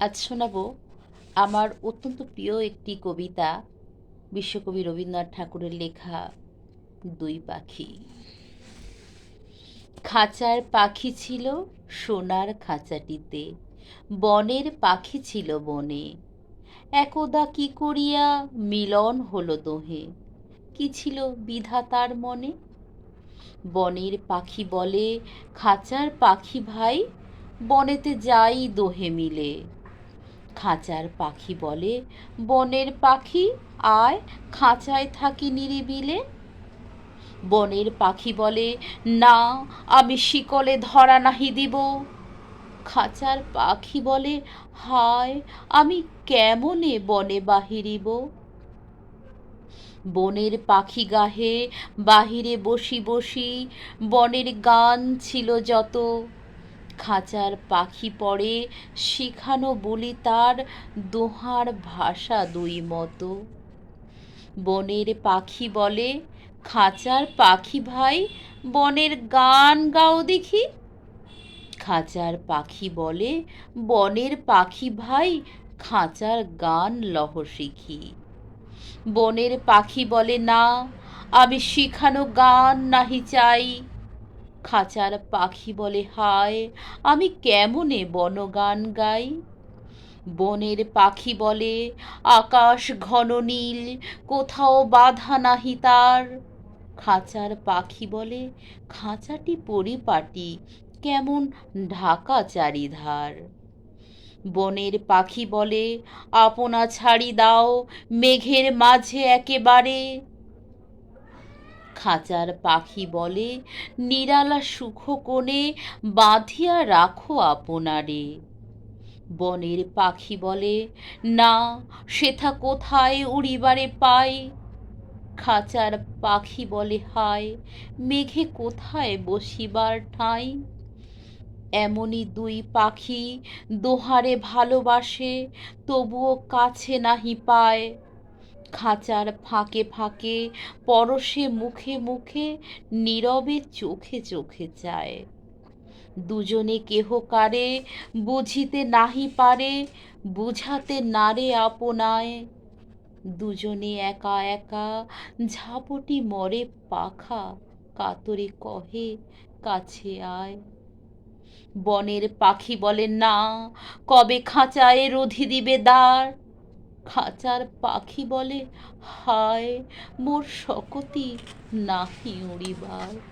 আজ শোনাব আমার অত্যন্ত প্রিয় একটি কবিতা, বিশ্বকবি রবীন্দ্রনাথ ঠাকুরের লেখা দুই পাখি। খাঁচার পাখি ছিল সোনার খাঁচাটিতে, বনের পাখি ছিল বনে। একদা কি করিয়া মিলন হলো দোহে, কি ছিল বিধাতার মনে। বনের পাখি বলে খাঁচার পাখি ভাই, বনেতে যাই দোহে মিলে। খাঁচার পাখি বলে বনের পাখি আয়, খাঁচায় থাকি নিরিবিলে। বনের পাখি বলে না, আমি শিকলে ধরা নাহি দিব। খাঁচার পাখি বলে হায়, আমি কেমনে বনে বাহিরিব। বনের পাখি গাহে বাহিরে বসি বসি, বনের গান ছিল যত। খাঁচার পাখি পড়ে শিখানো বলি তার, দোহার ভাষা দুই মতো। বনের পাখি বলে খাঁচার পাখি ভাই, বনের গান গাও দেখি। খাঁচার পাখি বলে বনের পাখি ভাই, খাঁচার গান লহ শিখি। বনের পাখি বলে না, আমি শিখানো গান নাহি চাই। খাঁচার পাখি বলে হায়, আমি কেমনে বনগান গাই। বনের পাখি বলে আকাশ ঘন নীল, কোথাও বাধা নাহি তার। খাঁচার পাখি বলে খাঁচাটি পরিপাটি, কেমন ঢাকা চারিধার। বনের পাখি বলে আপনা ছাড়ি দাও, মেঘের মাঝে একেবারে। খাঁচার পাখি বলে নিরালা সুখ কোণে, বাঁধিয়া রাখো আপনারে। বনের পাখি বলে না, সেথা কোথায় উড়িবারে পাই। খাঁচার পাখি বলে হায়, মেঘে কোথায় বসিবার ঠাঁই। এমনি দুই পাখি দোহারে ভালোবাসে, তবুও কাছে নাহি পায়। খাঁচার ফাঁকে ফাঁকে পরশে মুখে মুখে, নীরবে চোখে চোখে চায়। দুজনে কেহ কারে বুঝিতে নাহি পারে, বুঝাতে নারে আপনায়। দুজনে একা একা ঝাপটি মরে পাখা, কাতরে কহে কাছে আয়। বনের পাখি বলে না, কবে খাঁচায় রধি দিবে দ্বার। খাঁচার পাখি বলে হায়, মোর শকতি নাহি উড়িবার।